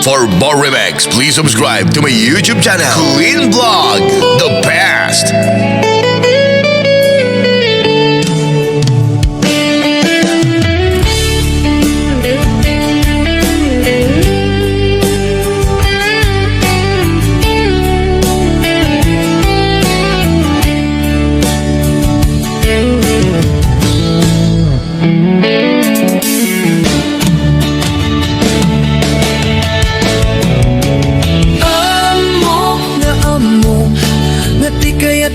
For more remix, please subscribe to my YouTube channel, Queen Vlog, the best.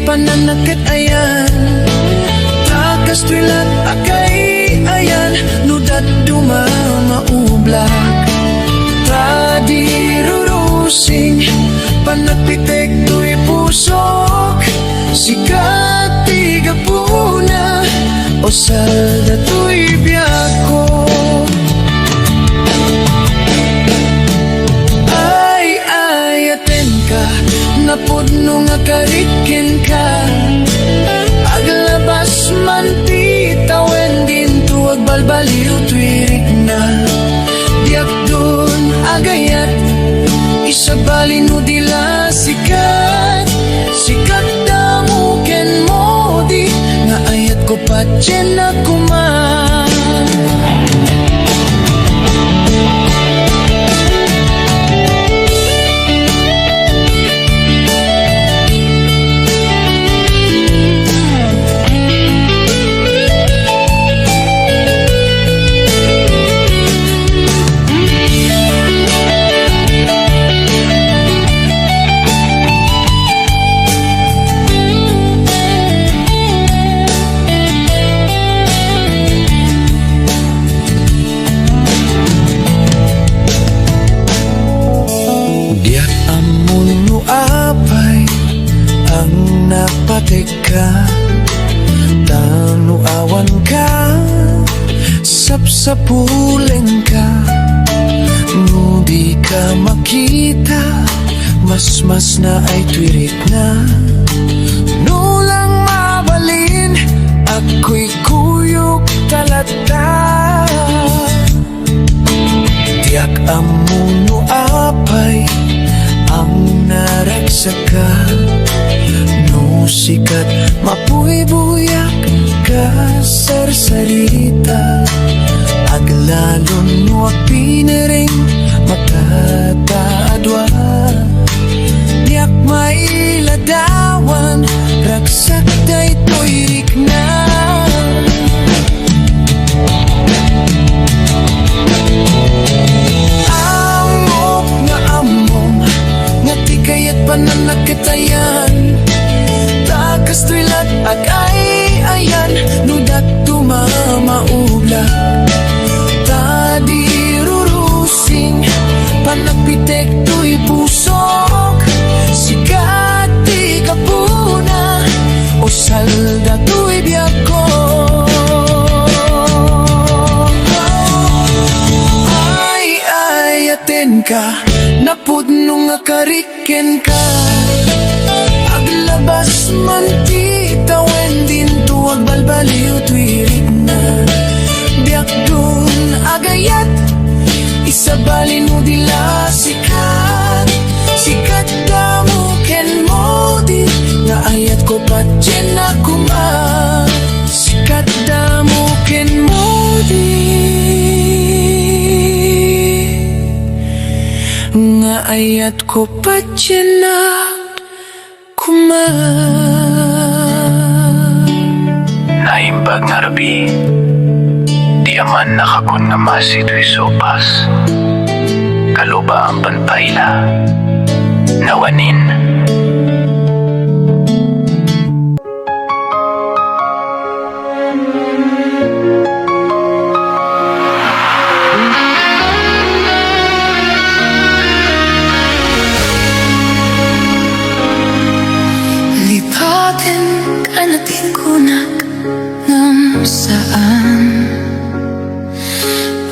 Pananakit ayan, takas twilat akay ayan, nudat dumamaublak, tadirurusing, panagpitek to'y pusok, sikat tigapuna, o salda to'y biyako. Ay, aten ka, napudno nga karikin ka, aglabas man ti tawen din tuwag balbaliw tuwirik na, diak dun agayat, isabalin mo dila sikat, sikat damuken mo di, nga ayat ko pa dyan na kuman. Napateka, tanuawan ka, sapsapuleng ka, di ka makita, mas na ay twirik na, nulang mabalin, ako'y kuyok talata. Tiyak amuno apay, ang naragsaka, sikat mapuy-buyak ka sarsarita, aglalon mo pinaring makataadwa, diyak mailadawan, ragsak day tuirik na. Amok nga among, nga tikayat pananakitayan, takas twilat agay ayan, nudat tumamaubla, tadirurusing, panagpitek to'y pusok, sikat di kapuna, o salda to'y biyako. Ay, aten ka, napudno nga kariken ka, aglabas man ti tawen din tuwag balbaliw twirik na, diyak dun agayat, isabalin mo dila sikat, sikat damuken mo di, nga ayat ko pa dyan na kuman, sikat damuken mo di, nga ayat ko pa dyan na naimbag nga rabi, di aman nakakun nga masito'y sopas, kaluba ang panpayla, nawanin.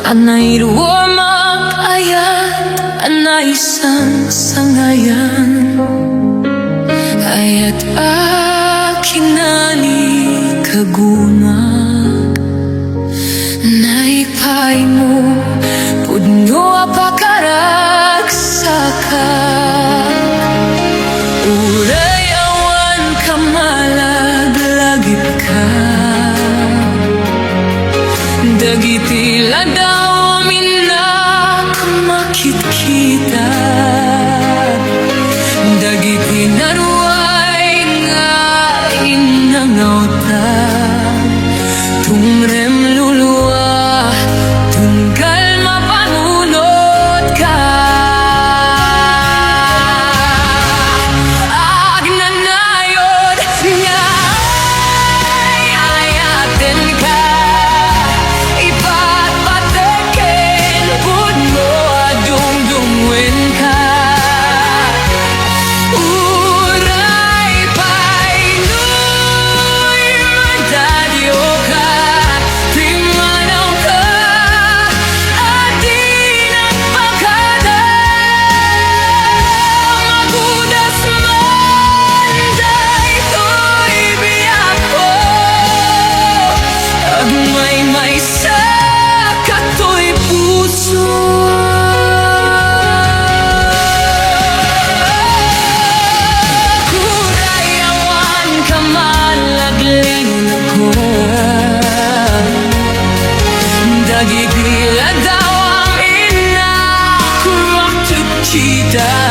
Anay ruwamak ayat, anay isang sangayan, ayat aking nani kagumag, naipay mo pudno apakarag Dagitila daw minakamakit kita, dagiti naruay nga inangauta, tumrem luluwa, tunggal mapanunod ka. Agnanayod nga ayayaten ka, ipatpataken pud mo adungdungwen ka. Uray pa'y nu'y madadyo ka, timanaw ka, at di nagpakada. Magudas man daytoy biyak ko, agmay-may sa kato'y puso. Kurayawan ka man lagling ako, dagigila daw ang inakumaktuk kita.